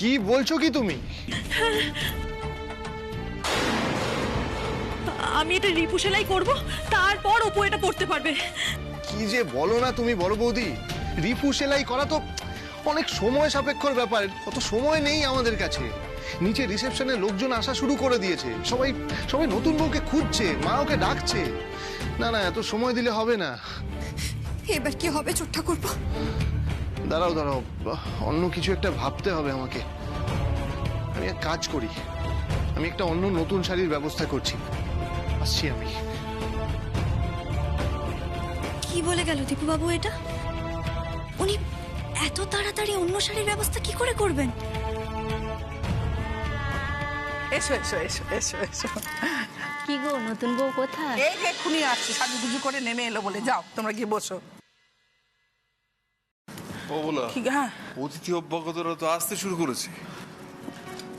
কি বলছো কি তুমি? আমি এটা রিপু সেলাই করবো, তারপর অপু এটা পড়তে পারবে। কি যে বলো না তুমি বড় বৌদি, রিপু সেলাই করা তো অনেক সময় সাপেক্ষর ব্যাপার, অত সময় নেই আমাদের কাছে। নিচে রিসেপশনে লোকজন আসা শুরু করে দিয়েছে, সবাই সবাই নতুন বউকে খুঁজছে, মা ওকে ডাকছে। না না, এত সময় দিলে হবে না। এবার কি হবে ছোট ঠাকুরপো? দাঁড়াও দাঁড়াও, অন্য কিছু একটা ভাবতে হবে আমাকে। আমি এক কাজ করি, আমি একটা অন্য নতুন শাড়ির ব্যবস্থা করছি, আসছি আমি। কি বলে গেল দীপু বাবু এটা? উনি এত তাড়াতাড়ি অন্য শাড়ির ব্যবস্থা কি করে করবেন? এসো এসো এসো এসো এসো। কি গো, নতুন বউ কোথায়? এই এক্ষুনি আসছে, সাজুগুজু করে নেমে এলো বলে। যাও তোমরা গিয়ে বসো। ও বলা, কি? হ্যাঁ, অতিথি অভ্যাগতরা তো আসতে শুরু করেছে।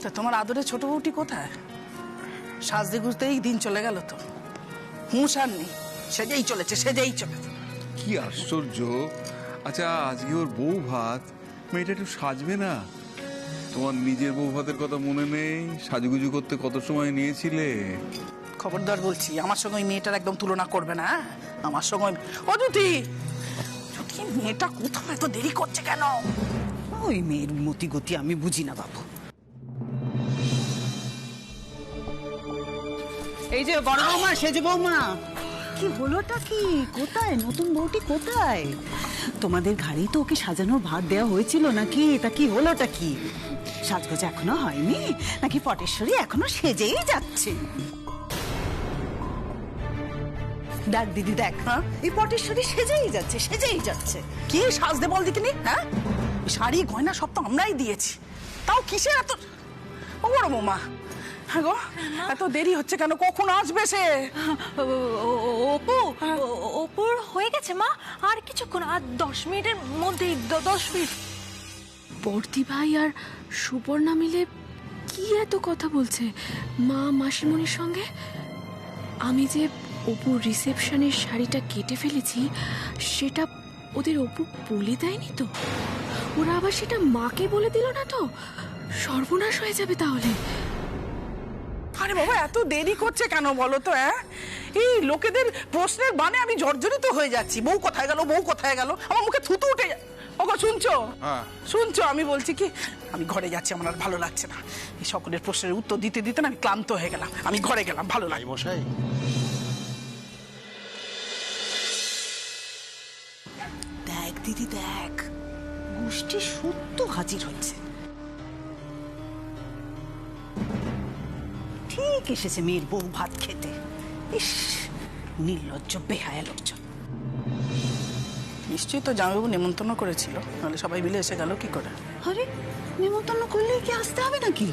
তা তোমার আদরের ছোট বউটি কোথায়? সাজতে গুজতেই দিন চলে গেল তো, হুঁশ আর নেই। সেজেই চলেছে, সেজেই চলেছে। কি আশ্চর্য! আচ্ছা, আজকে ওর বউ ভাত, মেয়েটা একটু সাজবে না? তোমার নিজের বউ ভাতের কথা মনে নেই? সাজুগুজু করতে কত সময় নিয়েছিলে? খবরদার বলছি, আমার সঙ্গে ওই মেয়েটার একদম তুলনা করবে না। আমার সঙ্গে অযুতি মেয়েটা কোথাও এত দেরি করছে কেন? ওই মেয়ের মতি গতি আমি বুঝি না বাবু। এই যে বড় বৌমা, সেজে বৌমা, কি হলোটা কি? কোথায় নতুন বউটি কোথায়? তোমাদের ঘাড়েই তো ওকে সাজানোর ভার দেওয়া হয়েছিল নাকি? তা কি হলোটা কি? সাজগোজ এখনো হয়নি নাকি পটেশ্বরী এখনো সেজেই যাচ্ছে? দেখ দিদি দেখ, হ্যাঁ এই পটেশ্বরী সেজেই যাচ্ছে, সেজেই যাচ্ছে। কি সাজতে বল দেখিনি? হ্যাঁ, শাড়ি গয়না সব তো আমরাই দিয়েছি, তাও কিসের এত? ও বড় বৌমা, হ্যাঁ গো, এত দেরি হচ্ছে কেন? কখন আসবে সে? অপু, অপুর হয়ে গেছে মা, আর কিছুক্ষণ, আর 10 মিনিটের মধ্যেই, 10 মিনিট। বর্দি ভাই আর সুপর্ণা মিলে কি এত কথা বলছে মা মাসিমণির সঙ্গে? আমি যে অপুর রিসেপশনের শাড়িটা কেটে ফেলেছি, সেটা ওদের অপু বলে দেয়নি তো? ওরা আবার সেটা মাকে বলে দিল না তো? সর্বনাশ হয়ে যাবে তাহলে। আরে বাবা, এত দেরি করছে কেন বলো তো? হ্যাঁ, এই লোকেদের প্রশ্নের বানে আমি জর্জরিত হয়ে যাচ্ছি। বউ কোথায় গেল, বউ কোথায় গেল, আমার মুখে থুতু উঠে যায়। ওগো শুনছো? হ্যাঁ শুনছো? আমি বলছি কি, আমি ঘরে যাচ্ছি, আমার আর ভালো লাগছে না। এই সকলের প্রশ্নের উত্তর দিতে দিতে না আমি ক্লান্ত হয়ে গেলাম। আমি ঘরে গেলাম, ভালো লাগে। মশাই, দেখ দিদি দেখ, গোষ্ঠী সত্য হাজির হচ্ছে। ঠিক এসেছে মেয়ের বউ ভাত খেতে। ইস, নির্লজ্জ বেহায়া লোকজন। নিশ্চয়ই তো জামাইবাবু নেমন্তন্ন করেছিল, নাহলে সবাই মিলে এসে গেল কি করে? আরে নেমন্তন্ন করলে কি আসতে হবে নাকি?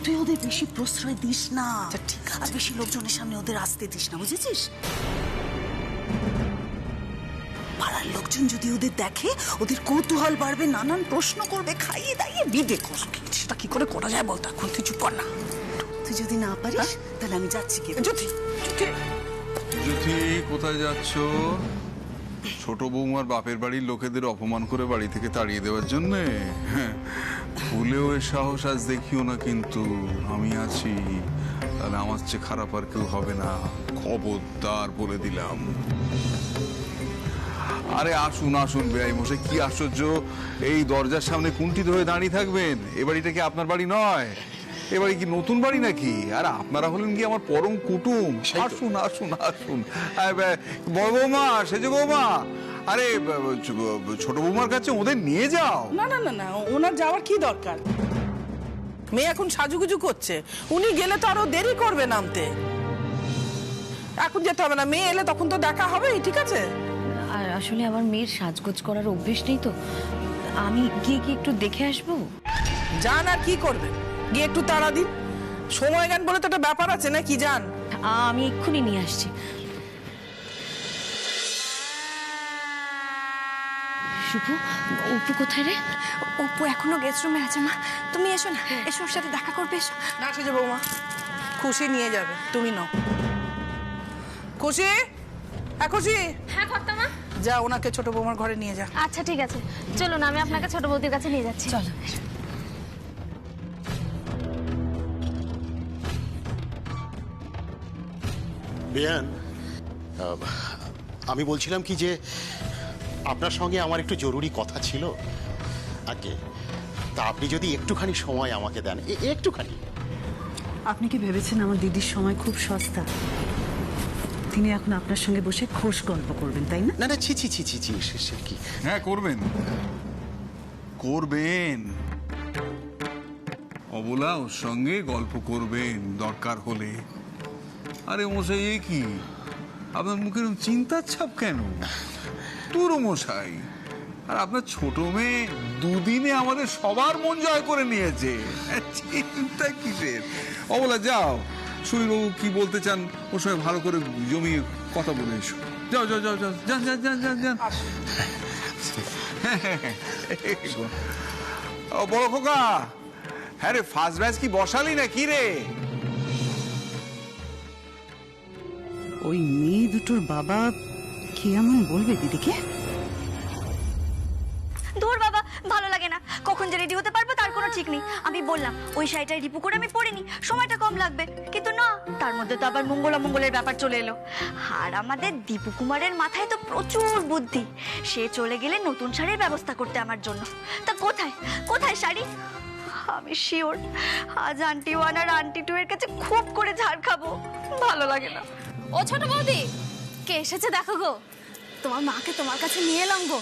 তুই ওদের বেশি প্রশ্রয় দিস না, ঠিক আছে। আর বেশি লোকজনের সামনে ওদের আসতে দিস না, বুঝেছিস? পাড়ার লোকজন যদি ওদের দেখে, ওদের কৌতূহল বাড়বে, নানান প্রশ্ন করবে, খাইয়ে দাইয়ে বিদে করবে। সেটা কি করে করা যায় বলতো? এখন তুই চুপ কর না। তুই যদি না পারিস তাহলে আমি যাচ্ছি। কি জ্যোতি, জ্যোতি, জ্যোতি, কোথায় যাচ্ছ? ছোট বৌমার বাপের বাড়ির লোকেদের অপমান করে বাড়ি থেকে তাড়িয়ে দেওয়ার জন্য? হ্যাঁ, ভুলেও এর সাহস আজ দেখিও না, কিন্তু আমি আছি, তাহলে আমার চেয়ে খারাপ আর কেউ হবে না, খবরদার বলে দিলাম। আরে আসুন আসুন বেআই মশাই, কি আশ্চর্য, এই দরজার সামনে কুণ্ঠিত হয়ে দাঁড়িয়ে থাকবেন? এ বাড়িটা কি আপনার বাড়ি নয়? এ বাড়ি কি নতুন বাড়ি নাকি? আর আপনারা হলেন কি আমার পরম কুটুম। আসুন আসুন আসুন। বড় বৌমা, সেজে বৌমা, আরে ছোট বৌমার কাছে ওদের নিয়ে যাও। না না না না, ওনার যাওয়ার কি দরকার? মেয়ে এখন সাজুগুজু করছে, উনি গেলে তো আরো দেরি করবে নামতে। এখন যেতে হবে না, মেয়ে এলে তখন তো দেখা হবে, ঠিক আছে? আর আসলে আমার মেয়ের সাজগোজ করার অভ্যেস নেই তো, আমি গিয়ে কি একটু দেখে আসবো? যান, আর কি করবে, গিয়ে একটু তাড়া দিন। সময় জ্ঞান বলে তো একটা ব্যাপার আছে না, কি জান? আমি এক্ষুনি নিয়ে আসছি। শুভ, অপু কোথায় রে? অপু এখনো গেস্ট রুমে আছে মা, তুমি এসো না, এসো ওর সাথে দেখা করবে, এসো। না সেজে বৌমা, খুশি নিয়ে যাবে, তুমি নাও। খুশি, হ্যাঁ খুশি, হ্যাঁ কর্তামা। যা ওনাকে ছোট বৌমার ঘরে নিয়ে যা। আচ্ছা ঠিক আছে, চলুন আমি আপনাকে ছোট বৌদির কাছে নিয়ে যাচ্ছি। চলো। বেয়ান, আমি বলছিলাম কি যে আপনার সঙ্গে আমার একটু জরুরি কথা ছিল আগে, তা আপনি যদি একটুখানি সময় আমাকে দেন, একটুখানি। আপনি কি ভেবেছেন আমার দিদির সময় খুব সস্তা? তিনি এখন আপনার সঙ্গে বসে খোশ গল্প করবেন, তাই না? না না, ছি ছি ছি ছি ছি, সে কি? হ্যাঁ, করবেন করবেন, অবলা ওর সঙ্গে গল্প করবেন দরকার হলে। আরে মশাই, এ কি আপনার মুখের চিন্তার ছাপ কেন? তোর মশাই, আর আপনার ছোট মেয়ে দুদিনে আমাদের সবার মন জয় করে নিয়েছে, চিন্তা কিসের? অবলা যাও, সুবীরবাবু কি বলতে চান ওর সঙ্গে ভালো করে জমিয়ে কথা বলে এসো। যাও যাও যাও যাও, যান যান যান যান যান। ও বড় খোকা, হ্যাঁ রে, ফার্স্ট ব্যাচ কি বসালি না কি রে? ওই মেয়ে দুটোর বাবা কি এমন বলবে দিদিকে? দূর বাবা, ভালো লাগে না। কখন যে রেডি হতে পারবো তার কোনো ঠিক নেই। আমি বললাম ওই শাড়িটাই রিপু করে আমি পরিনি, সময়টা কম লাগবে, কিন্তু না, তার মধ্যে তো আবার মঙ্গলের ব্যাপার চলে এলো। আর আমাদের দীপু কুমারের মাথায় তো প্রচুর বুদ্ধি, সে চলে গেলে নতুন শাড়ির ব্যবস্থা করতে আমার জন্য। তা কোথায় কোথায় শাড়ি? আমি শিওর আজ আন্টি ওয়ান আর আন্টি টু এর কাছে খুব করে ঝাড় খাবো। ভালো লাগে না। ও ছোট বৌদি, কে এসেছে দেখো গো। তোমার মাকে তোমার কাছে নিয়ে এলাম গো।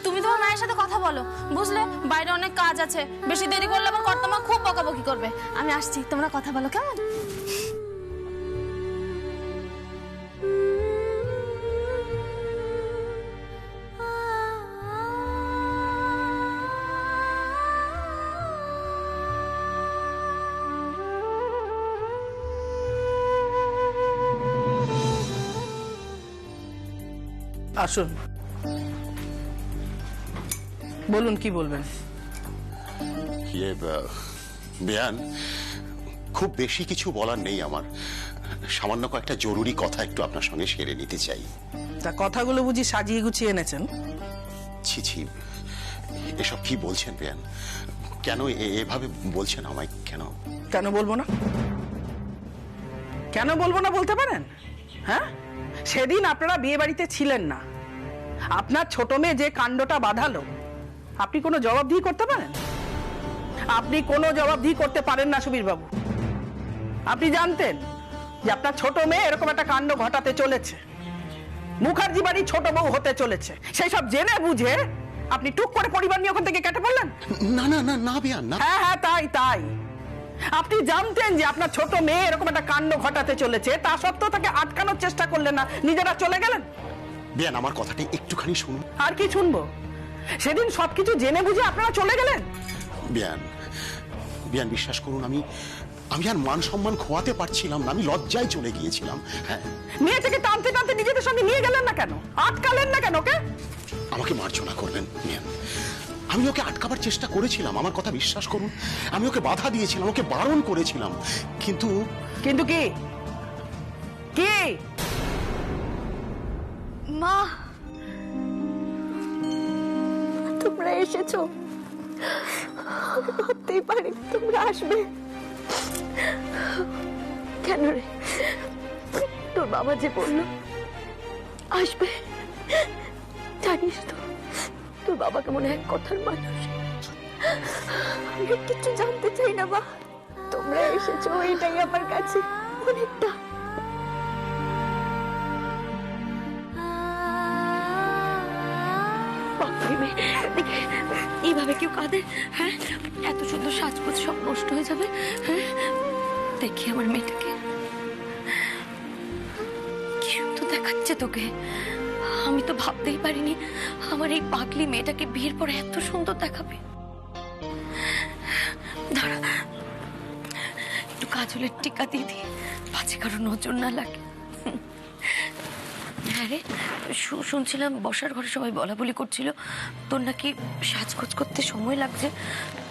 তুমি তোমার মায়ের সাথে কথা বলো, বুঝলে? বাইরে অনেক কাজ আছে, বেশি দেরি করলে আমার কর্তমা খুব বকাবকি করবে। আমি আসছি, তোমরা কথা বলো কেমন? আসুন, বলুন কি বলবেন। বেয়ান, খুব বেশি কিছু বলার নেই আমার, সামান্য কয়েকটা জরুরি কথা একটু আপনার সঙ্গে সেরে নিতে চাই। তা কথাগুলো বুঝি সাজিয়ে গুছিয়ে এনেছেন? ছি ছি, এসব কি বলছেন বেয়ান? কেন এভাবে বলছেন আমায়? কেন কেন বলবো না? কেন বলবো না বলতে পারেন? হ্যাঁ, সেদিন আপনারা বিয়ে বাড়িতে ছিলেন না, আপনার ছোট মেয়ে যে কাণ্ডটা বাঁধালো, আপনি কোনো জবাবদিহি করতে পারেন? আপনি কোনো জবাবদিহি করতে পারেন না সুবীর বাবু। আপনি জানতেন যে আপনার ছোট মেয়ে এরকম একটা কাণ্ড ঘটাতে চলেছে, মুখার্জি বাড়ি ছোট বউ হতে চলেছে, সেই সব জেনে বুঝে আপনি টুক করে পরিবার নিয়ে ওখান থেকে কেটে পড়লেন? না না না না বেয়ান, না। হ্যাঁ হ্যাঁ, তাই তাই। আপনি জানতেন যে আপনার ছোট মেয়ে এরকম একটা কাণ্ড ঘটাতে চলেছে, তা সত্ত্বেও তাকে আটকানোর চেষ্টা করলেন না, নিজেরা চলে গেলেন। বেয়ান, আমার কথাটা একটুখানি শুনুন। আর কি শুনবো? সেদিন সবকিছু জেনে বুঝে আপনারা চলে গেলেন। বেয়ান, বেয়ান, বিশ্বাস করুন, আমি আর মান সম্মান খোয়াতে পারছিলাম না, আমি লজ্জায় চলে গিয়েছিলাম। হ্যাঁ, মেয়েটাকে টানতে টানতে নিজেদের সঙ্গে নিয়ে গেলেন না কেন? আটকালেন না কেন ওকে? আমাকে মার্জনা করবেন বেয়ান, আমি ওকে আটকাবার চেষ্টা করেছিলাম, আমার কথা বিশ্বাস করুন। আমি ওকে বাধা দিয়েছিলাম, ওকে বারণ করেছিলাম, কিন্তু কিন্তু কি কি? মা, তোমরা এসেছো, আমি ভাবতেই পারি তোমরা আসবে। কেন রে? তোর বাবা যে বললো আসবে, জানিস তো তোর বাবাকে মনে হয় কথার মানুষ। আমি কিছু জানতে চাই না মা, তোমরা এসেছো এটাই আমার কাছে অনেকটা। এইভাবে কেউ কাঁদে? হ্যাঁ, এত সুন্দর সাজগোজ সব নষ্ট হয়ে যাবে। হ্যাঁ, দেখি আমার মেয়েটাকে, কি সুন্দর দেখাচ্ছে তোকে। আমি তো ভাবতেই পারিনি আমার এই পাগলি মেয়েটাকে বিয়ের পরে এত সুন্দর দেখাবে। দাঁড়া, একটু কাজলের টিকা দিয়ে দিই, পাছে কারো নজর না লাগে। হ্যাঁ রে, শুনছিলাম বসার ঘরে সবাই বলা বলি করছিল তোর নাকি সাজগোজ করতে সময় লাগছে।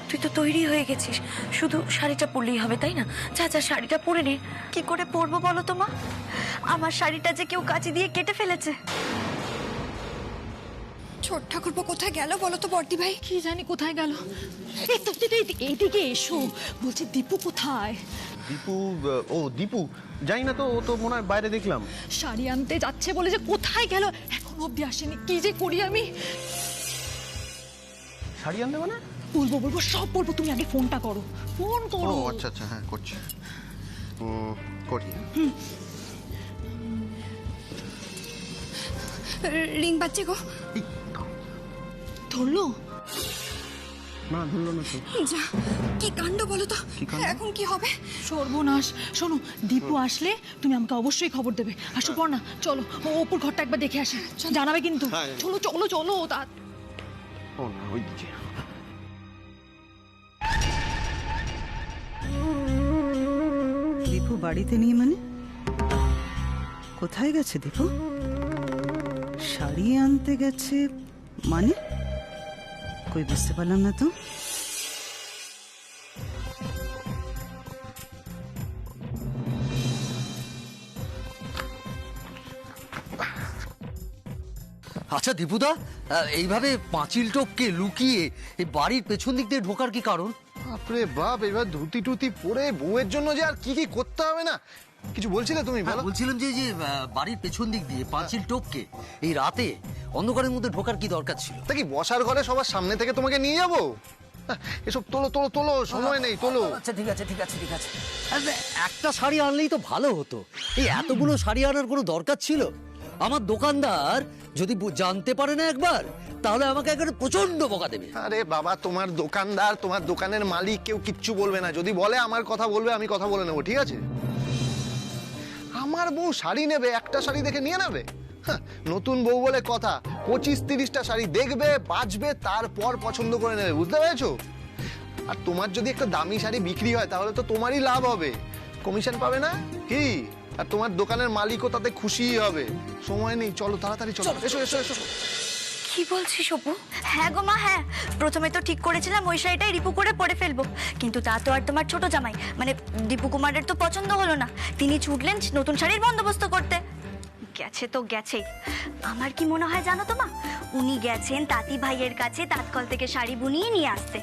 তুই তো তৈরি হয়ে গেছিস, শুধু শাড়িটা পরলেই হবে, তাই না? যা যা, শাড়িটা পরে নে। কি করে পরবো বলো তো মা? আমার শাড়িটা যে কেউ কাঁচি দিয়ে কেটে ফেলেছে। ছোট ঠাকুরপো কোথায় গেল বলো তো বর্দি ভাই? কি জানি কোথায় গেল। এইদিকে এসো, বলছি দীপু কোথায়? দীপু, ও দীপু জানি না তো, ও তো মনে হয় বাইরে দেখলাম। শাড়ি আনতে যাচ্ছে বলে যে কোথায় গেল এখন অব্দি আসেনি, কি যে করি আমি। শাড়ি আনতে মানে? বলবো বলবো সব বলবো, তুমি আগে ফোনটা করো, ফোন ও করো। আচ্ছা আচ্ছা, হ্যাঁ করছি, করি। রিং বাজছে গো। ধরলো? না ধরলো না তো। যা, কি কাণ্ড বলো তো, এখন কি হবে? সর্বনাশ। শোনো, দীপু আসলে তুমি আমাকে অবশ্যই খবর দেবে। আর সুপর্ণা চলো, ও অপুর ঘরটা একবার দেখে আসি, জানাবে কিন্তু। হ্যাঁ। চলো চলো চলো। ও না, ওই দিকে। দীপু বাড়িতে নেই মানে? কোথায় গেছে দীপু? শাড়ি আনতে গেছে মানে? কই বুঝতে পারলাম না তো। আচ্ছা দীপুদা, এইভাবে পাঁচিল টপকে লুকিয়ে এই বাড়ির পেছন দিক দিয়ে ঢোকার কি কারণ? বাপরে বাপ, এবার ধুতি টুতি পরে বউয়ের জন্য যে আর কি কি করতে হবে না। কিছু বলছিলে তুমি? বলো। বলছিলাম যে যে বাড়ির পেছন দিক দিয়ে পাঁচিল টপকে এই রাতে অন্ধকারের মধ্যে ঢোকার কি দরকার ছিল? তা কি বসার ঘরে সবার সামনে থেকে তোমাকে নিয়ে যাবো? এসব তোলো তোলো তোলো, সময় নেই, তোলো। আচ্ছা ঠিক আছে ঠিক আছে ঠিক আছে। আরে, একটা শাড়ি আনলেই তো ভালো হতো, এই এতগুলো শাড়ি আনার কোনো দরকার ছিল? আমার দোকানদার যদি জানতে পারে না একবার, তাহলে আমাকে একবারে প্রচন্ড বকা দেবে। আরে বাবা, তোমার দোকানদার, তোমার দোকানের মালিক কেউ কিচ্ছু বলবে না। যদি বলে আমার কথা বলবে, আমি কথা বলে নেবো, ঠিক আছে? আমার বউ শাড়ি নেবে, একটা শাড়ি দেখে নিয়ে নেবে? হ্যাঁ, নতুন বউ বলে কথা, 25-30টা শাড়ি দেখবে, বাজবে, তারপর পছন্দ করে নেবে, বুঝতে পেরেছো? আর তোমার যদি একটা দামি শাড়ি বিক্রি হয়, তাহলে তো তোমারই লাভ হবে, কমিশন পাবে না কি? আর তোমার দোকানের মালিকও তাতে খুশিই হবে। সময় নেই, চলো তাড়াতাড়ি চলো, এসো এসো এসো। কি বলছিস অপু? হ্যাঁ গো মা, হ্যাঁ, প্রথমে তো ঠিক করেছিলাম ওই শাড়িটাই রিপু করে পরে ফেলবো, কিন্তু তা তো আর তোমার ছোট জামাই মানে দীপু কুমারের তো পছন্দ হলো না। তিনি ছুটলেন নতুন শাড়ির বন্দোবস্ত করতে। গেছে তো গেছেই। আমার কি মনে হয় জানো তো মা, উনি গেছেন তাঁতি ভাইয়ের কাছে তাৎকল থেকে শাড়ি বুনিয়ে নিয়ে আসতে।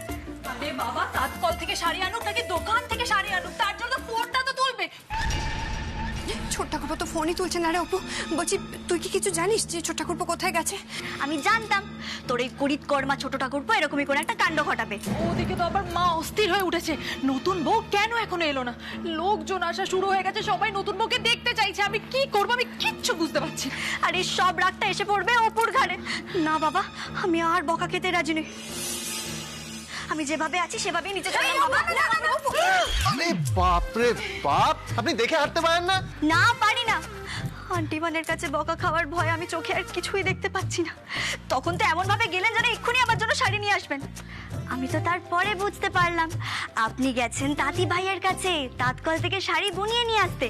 আরে বাবা, তাৎকল থেকে শাড়ি আনুক নাকি দোকান থেকে শাড়ি আনুক, তার জন্য ফোনটা তো তুলবে। ছোট ঠাকুরপো তো ফোনই তুলছে না রে অপু। বলছি, তুই কি কিছু জানিস যে ছোট ঠাকুরপো কোথায় গেছে? আমি জানতাম তোর এই করিত কর্মা ছোট ঠাকুরপো এরকমই করে একটা কাণ্ড ঘটাবে। ওদিকে তো আবার মা অস্থির হয়ে উঠেছে, নতুন বউ কেন এখনো এলো না? লোকজন আসা শুরু হয়ে গেছে, সবাই নতুন বউকে দেখতে চাইছে। আমি কি করবো, আমি কিচ্ছু বুঝতে পারছি। আর এই সব রাগটা এসে পড়বে অপুর ঘাড়ে। না বাবা, আমি আর বকা খেতে রাজি নই। আমি যেভাবে আছি সেভাবেই নিচে চলে বাবা। আরে বাপরে বাপ, আপনি দেখে হাঁটতে পারেন না? না পারি না, আন্টি মানের কাছে বকা খাওয়ার ভয় আমি চোখে আর কিছুই দেখতে পাচ্ছি না। তখন তো এমন ভাবে গেলেন যেন এক্ষুনি আমার জন্য শাড়ি নিয়ে আসবেন। আমি তো তারপরে বুঝতে পারলাম আপনি গেছেন তাঁতি ভাইয়ের কাছে তাৎকল থেকে শাড়ি বুনিয়ে নিয়ে আসতে।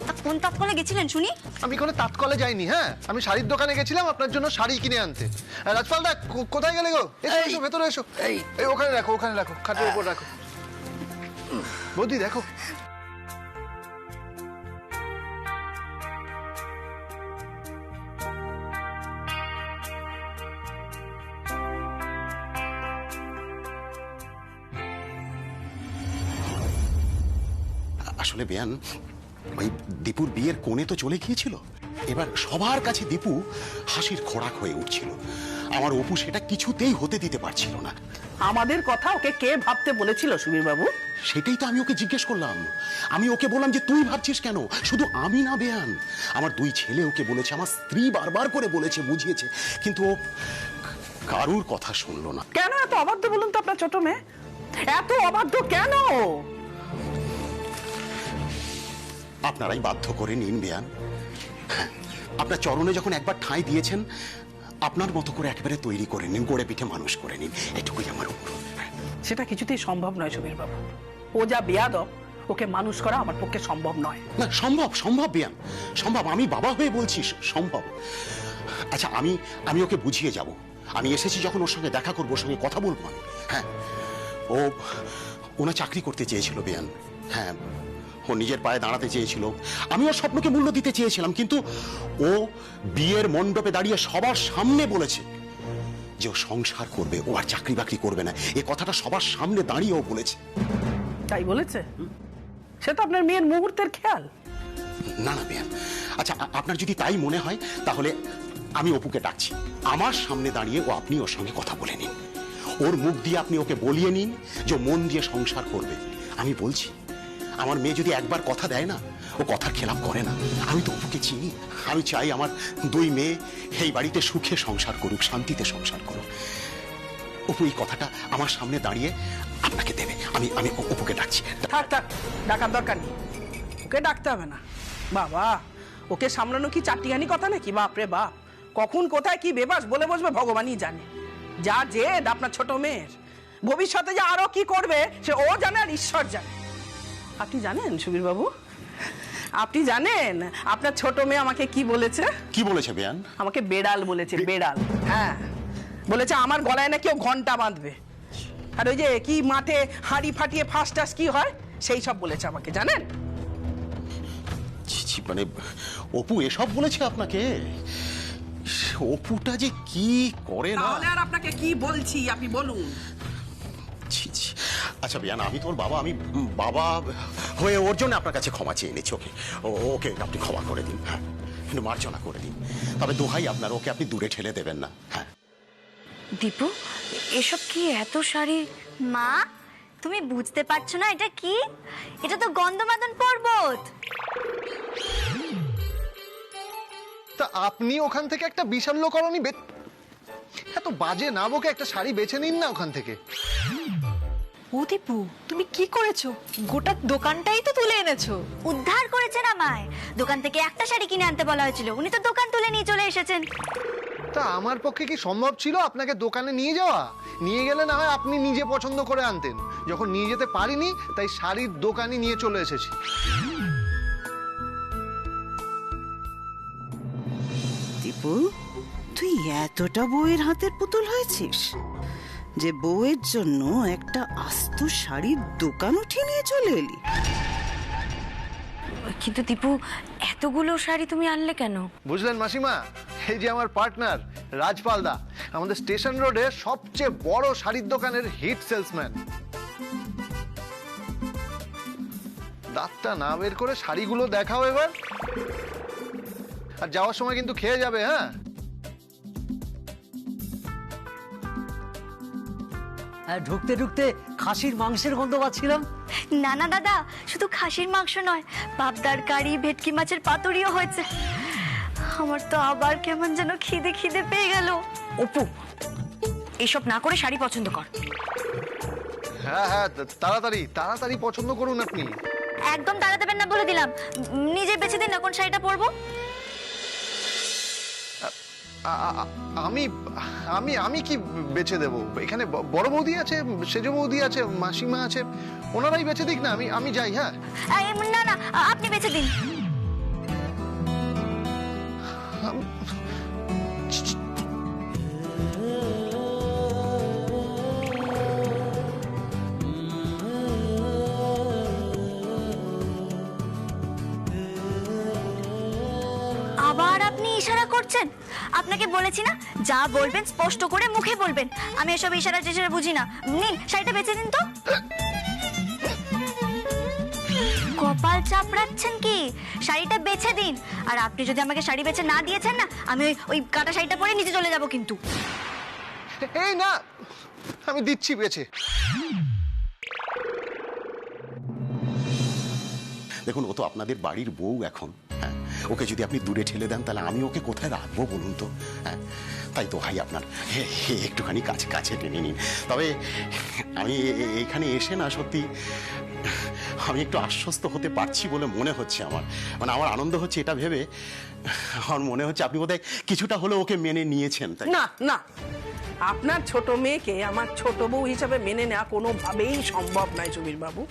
তা কোন তাৎকলে গেছিলেন শুনি? আমি কোনো তাৎকলে যাইনি। হ্যাঁ, আমি শাড়ির দোকানে গেছিলাম আপনার জন্য শাড়ি কিনে আনতে। রাজপাল দা, কোথায় গেলে গো? এসো এসো, ভেতরে এসো। এই ওখানে রাখো, ওখানে রাখো, খাটের উপর রাখো। বৌদি দেখো, আসলে বেয়ান, ওই দীপুর বিয়ের কোণে তো চলে গিয়েছিল। এবার সবার কাছে দীপু হাসির খোরাক হয়ে উঠছিল। আমার অপু সেটা কিছুতেই হতে দিতে পারছিল না। আমাদের কথা ওকে কে ভাবতে বলেছিল সুবীর বাবু? সেটাই তো আমি ওকে জিজ্ঞেস করলাম। আমি ওকে বললাম যে তুই ভাবছিস কেন? শুধু আমি না বেয়ান, আমার 2 ছেলে ওকে বলেছে, আমার স্ত্রী বারবার করে বলেছে, বুঝিয়েছে, কিন্তু ও কারুর কথা শুনলো না। কেন এত অবাধ্য বলুন তো আপনার ছোট মেয়ে? এত অবাধ্য কেন? আপনারাই বাধ্য করে নিন বেয়ান। হ্যাঁ, আপনার চরণে যখন একবার ঠাঁই দিয়েছেন, আপনার মতো করে একেবারে তৈরি করে নিন, গড়ে পিঠে মানুষ করে নিন, এটুকুই আমার অনুরোধ। সেটা কিছুতেই সম্ভব নয় সুবীর বাবু। ও যা বেয়াদব, ওকে মানুষ করা আমার পক্ষে সম্ভব নয়। না, সম্ভব, সম্ভব বেয়ান, সম্ভব। আমি বাবা হয়ে বলছি সম্ভব। আচ্ছা, আমি ওকে বুঝিয়ে যাব। আমি এসেছি যখন ওর সঙ্গে দেখা করবো, ওর সঙ্গে কথা বলবো আমি। হ্যাঁ, ওনা চাকরি করতে চেয়েছিল বেয়ান। হ্যাঁ, ও নিজের পায়ে দাঁড়াতে চেয়েছিল। আমি ওর স্বপ্নকে মূল্য দিতে চেয়েছিলাম, কিন্তু ও বিয়ের মণ্ডপে দাঁড়িয়ে সবার সামনে বলেছে যে ও সংসার করবে, ও আর চাকরি বাকরি করবে না। এ কথাটা সবার সামনে দাঁড়িয়ে ও বলেছে। তাই বলেছে? সে তো আপনার মেয়ের মুহূর্তের খেয়াল। না না বেয়ান, আচ্ছা আপনার যদি তাই মনে হয় তাহলে আমি অপুকে ডাকছি। আমার সামনে দাঁড়িয়ে আপনি ওর সঙ্গে কথা বলে নিন, ওর মুখ দিয়ে আপনি ওকে বলিয়ে নিন যে মন দিয়ে সংসার করবে। আমি বলছি, আমার মেয়ে যদি একবার কথা দেয় না, ও কথার খেলাপ করে না। আমি তো অপুকে চিনি, আমি চাই আমার দুই মেয়ে এই বাড়িতে সুখে সংসার করুক, শান্তিতে সংসার করুক। অপু এই কথাটা আমার সামনে দাঁড়িয়ে আপনাকে দেবে। আমি আমি অপুকে ডাকছি। থাক থাক, ডাকার দরকার নেই, ওকে ডাকতে হবে না। বাবা, ওকে সামলানো কি চারটিখানি কথা নাকি? বাপরে বাপ, কখন কোথায় কি বেবাস বলে বসবে ভগবানই জানে। যা জেদ আপনার ছোট মেয়ের, ভবিষ্যতে যে আরো কি করবে সে ও জানে আর ঈশ্বর জানে। আপনি জানেন সুবীর বাবু, আপনি জানেন আপনার ছোট মেয়ে আমাকে কি বলেছে? কি বলেছে বেয়ান? আমাকে বেড়াল বলেছে, বেড়াল। হ্যাঁ, বলেছে আমার গলায় নাকি ও ঘন্টা বাঁধবে, আর ওই যে কি মাঠে হাঁড়ি ফাটিয়ে ফাঁস টাস কি হয় সেই সব বলেছে আমাকে, জানেন? মানে অপু এসব বলেছে আপনাকে? অপুটা যে কি করে না। তাহলে আর আপনাকে কি বলছি আপনি বলুন। আচ্ছা বিয়ান, আমি তোর বাবা, আমি বাবা হয়ে ওর জন্য আপনার কাছে ক্ষমা চেয়ে নিচ্ছি। ওকে ওকে আপনি ক্ষমা করে দিন, হ্যাঁ, কিন্তু মার্জনা করে দিন। তবে দোহাই আপনার, ওকে আপনি দূরে ঠেলে দেবেন না। হ্যাঁ দীপু, এসব কি এত শাড়ি? মা, তুমি বুঝতে পারছো না এটা কি? এটা তো গন্ধমাদন পর্বত। তা আপনি ওখান থেকে একটা বিশাল্যকরণী এত বাজে না বকে একটা শাড়ি বেছে নিন না ওখান থেকে। ও দীপু, তুমি কি করেছো? গোটা দোকানটাই তো তুলে এনেছো। উদ্ধার করেছেন আমায়। দোকান থেকে একটা শাড়ি কিনে আনতে বলা হয়েছিল, উনি তো দোকান তুলে নিয়ে চলে এসেছেন। তা আমার পক্ষে কি সম্ভব ছিল আপনাকে দোকানে নিয়ে যাওয়া? নিয়ে গেলে না হয় আপনি নিজে পছন্দ করে আনতেন। যখন নিয়ে যেতে পারিনি, তাই শাড়ির দোকানই নিয়ে চলে এসেছি। দীপু, তুই এতটা বউয়ের হাতের পুতুল হয়েছিস যে বউয়ের জন্য একটা আস্ত শাড়ির দোকান উঠিয়ে নিয়ে চলে এলি? কিন্তু দীপু, এতগুলো শাড়ি তুমি আনলে কেন? বুঝলেন মাসিমা, এই যে আমার পার্টনার রাজপালদা, আমাদের স্টেশন রোডে সবচেয়ে বড় শাড়ির দোকানের হিট সেলসম্যান। দাঁতটা না বের করে শাড়িগুলো দেখাও এবার, আর যাওয়ার সময় কিন্তু খেয়ে যাবে। হ্যাঁ, ঢুকতে ঢুকতে খাসির মাংসের গন্ধ পাচ্ছিলাম। না না দাদা, শুধু খাসির মাংস নয়, পাবদার কারি, ভেটকি মাছের পাতুরিও হয়েছে। আমার তো আবার কেমন যেন খিদে খিদে পেয়ে গেল। অপু, এসব না করে শাড়ি পছন্দ কর। হ্যাঁ হ্যাঁ, তাড়াতাড়ি তাড়াতাড়ি পছন্দ করুন আপনি। একদম তাড়া দেবেন না বলে দিলাম। নিজে বেছে দিন না কোন শাড়িটা পরবো। আমি আমি আমি কি বেছে দেব? এখানে বড় বৌদি আছে, সেজ বৌদি আছে, মাসিমা আছে, ওনারাই বেছে দিক না। আমি যাই। হ্যাঁ, না না, আপনি বেছে দিন। আবার আপনি ইশারা করছেন? আপনাকে বলেছি না, যা বলবেন স্পষ্ট করে মুখে বলবেন। আমি এসব ইশারা টিশারা বুঝি না। নিন, শাড়িটা বেছে দিন তো। কপাল চাপড়াচ্ছেন কি? শাড়িটা বেছে দিন। আর আপনি যদি আমাকে শাড়ি বেছে না দিয়েছেন না, আমি ওই কাটা শাড়িটা পরে নিচে চলে যাব কিন্তু। এই না, আমি দিচ্ছি বেছে। দেখুন, ও তো আপনাদের বাড়ির বউ এখন। হ্যাঁ, ওকে যদি আপনি দূরে ঠেলে দেন তাহলে আমি ওকে কোথায় রাখবো বলুন তো? হ্যাঁ, তাই তো ভাই আপনার একটুখানি কাছে কাছে টেনে নিন। তবে আমি এখানে এসে না সত্যি আমি একটু আশ্বস্ত হতে পারছি বলে মনে হচ্ছে আমার। মানে আমার আনন্দ হচ্ছে এটা ভেবে, আমার মনে হচ্ছে আপনি বোধহয় কিছুটা হলেও ওকে মেনে নিয়েছেন। তাই না না, আপনার ছোট মেয়েকে আমার ছোট বউ হিসাবে মেনে নেওয়া কোনোভাবেই সম্ভব নয় সুবীর বাবু।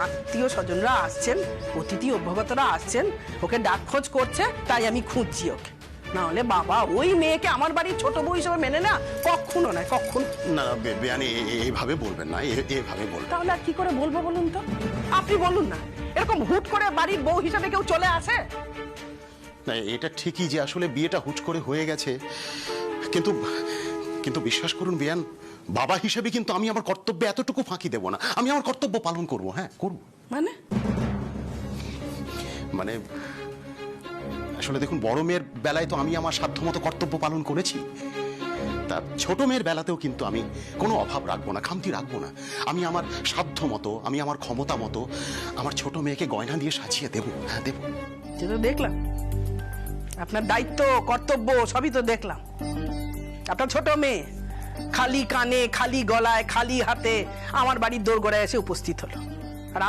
আত্মীয় স্বজনরা আসছেন, অতিথি অভ্যাগতরা আসছেন, ওকে ডাক খোঁজ করছে, তাই আমি খুঁজছি ওকে। না হলে বাবা, ওই মেয়েকে আমার বাড়ির ছোট বউ হিসেবে মেনে না, কখনো নয়, কখনো না। বেয়ানি এইভাবে বলবেন না, এভাবে বলবেন। তাহলে আর কি করে বলবো বলুন তো? আপনি বলুন না, এরকম হুট করে বাড়ির বউ হিসাবে কেউ চলে আসে? না, এটা ঠিকই যে আসলে বিয়েটা হুট করে হয়ে গেছে, কিন্তু কিন্তু বিশ্বাস করুন বেয়ান, বাবা হিসেবে কিন্তু আমি আমার কর্তব্যে এতটুকু ফাঁকি দেব না। আমি আমার কর্তব্য পালন করব। হ্যাঁ, করব। মানে আসলে দেখুন, বড় মেয়ের বেলায় তো আমি আমার সাধ্যমতো কর্তব্য পালন করেছি, তা ছোট মেয়ের বেলাতেও কিন্তু আমি কোনো অভাব রাখবো না, খামতি রাখবো না। আমি আমার সাধ্য মতো, আমি আমার ক্ষমতা মতো আমার ছোট মেয়েকে গয়না দিয়ে সাজিয়ে দেবো। হ্যাঁ, দেবো। যেটা দেখলাম আপনার দায়িত্ব কর্তব্য সবই তো দেখলাম। আপনার ছোট মেয়ে খালি কানে, খালি গলায়, খালি হাতে আমার বাড়ির দোরগোড়ায় এসে উপস্থিত হলো, আর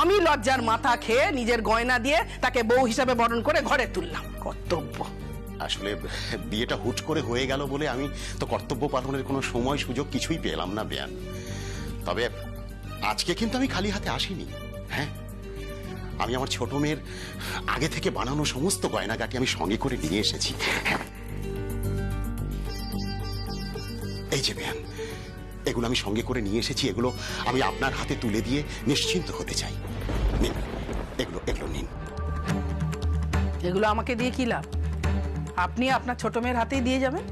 আমি লজ্জার মাথা খেয়ে নিজের গয়না দিয়ে তাকে বউ হিসাবে বরণ করে ঘরে তুললাম। কর্তব্য। আসলে বিয়েটা হুট করে হয়ে গেল বলে আমি তো কর্তব্য পালনের কোনো সময় সুযোগ কিছুই পেলাম না বেয়ান। তবে আজকে কিন্তু আমি খালি হাতে আসিনি। হ্যাঁ, আমি আমার ছোট মেয়ের আগে থেকে বানানো সমস্ত গয়নাগাটি আমি সঙ্গে করে নিয়ে এসেছি। হ্যাঁ, এই যে বেয়ান, এগুলো আমি সঙ্গে করে নিয়ে এসেছি, এগুলো আমি আপনার হাতে তুলে দিয়ে নিশ্চিন্ত হতে চাই। নিন, এগুলো নিন। এগুলো আমাকে দিয়ে কি লাভ? আপনি আপনার ছোট মেয়ের হাতেই দিয়ে যাবেন।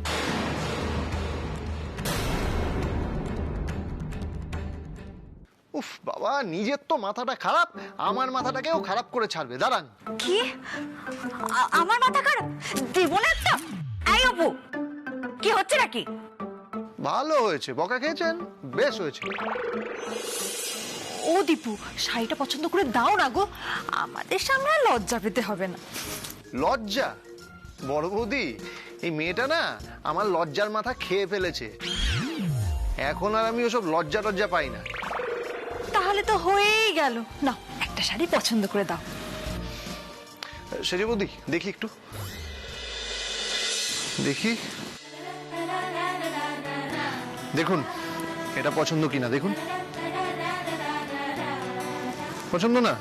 উফ বাবা, নিজের তো মাথাটা খারাপ, আমার মাথাটাকেও খারাপ করে ছাড়বে। দাঁড়ান। কি? আমার মাথা খারাপ? দেব না একটা? এই অপু, কি হচ্ছে নাকি? ভালো হয়েছে, বকা খেয়েছেন, বেশ হয়েছে। ও দীপু, শাড়িটা পছন্দ করে দাও না গো, আমাদের সামনে আর লজ্জা পেতে হবে না। লজ্জা? বড় বৌদি, এই মেয়েটা না আমার লজ্জার মাথা খেয়ে ফেলেছে। এখন আর আমি ওসব লজ্জা টজ্জা পাই না। তাহলে তো হয়েই গেল। না, একটা শাড়ি পছন্দ করে দাও। সেজে বৌদি, দেখি একটু, দেখি, দেখুন এটা পছন্দ কিনা দেখুন। পছন্দ না?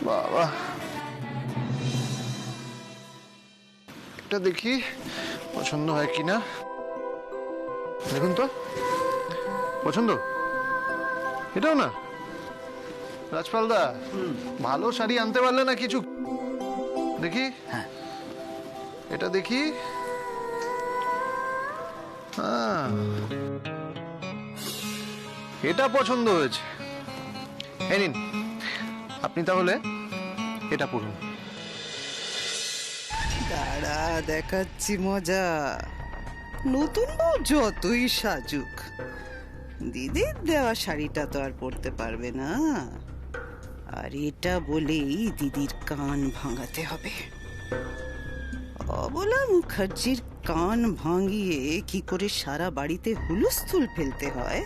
বাবা, এটা দেখি পছন্দ হয় কিনা, দেখুন তো। পছন্দ? এটাও না? রাজপালদা, ভালো শাড়ি আনতে পারলে না কিছু? দেখি, এটা দেখি। এটা পছন্দ হয়েছে। এই নিন, আপনি তাহলে এটা পড়ুন। দাঁড়া, দেখাচ্ছি মজা। নতুন বউ যতই সাজুক, দিদির দেওয়া শাড়িটা তো আর পরতে পারবে না। আর এটা বলেই দিদির কান ভাঙাতে হবে। অবলা মুখার্জির কান ভাঙিয়ে কি করে সারা বাড়িতে হুলস্থুল ফেলতে হয়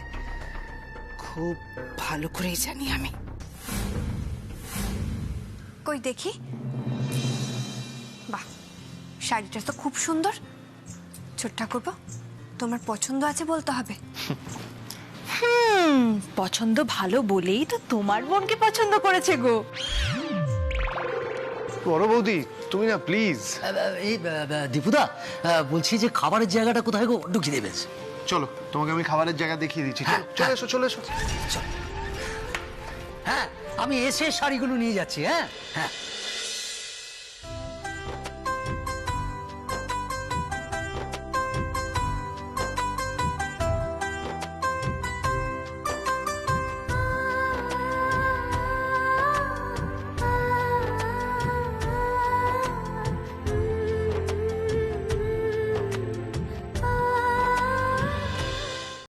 খুব ভালো করেই জানি আমি। কই দেখি। বাহ, শাড়িটা তো খুব সুন্দর। ছোট ঠাকুরপো, তোমার পছন্দ আছে বলতে হবে। পছন্দ ভালো বলেই তো তোমার বোনকে পছন্দ করেছে গো। বড় বৌদি, তুমি না প্লিজ। এই দীপুদা, বলছি যে খাবারের জায়গাটা কোথায় গো? ঢুকিয়ে দেবে। চলো, তোমাকে আমি খাবারের জায়গা দেখিয়ে দিচ্ছি। চলে এসো, চলে এসো। হ্যাঁ, আমি এসে শাড়িগুলো নিয়ে যাচ্ছি। হ্যাঁ হ্যাঁ।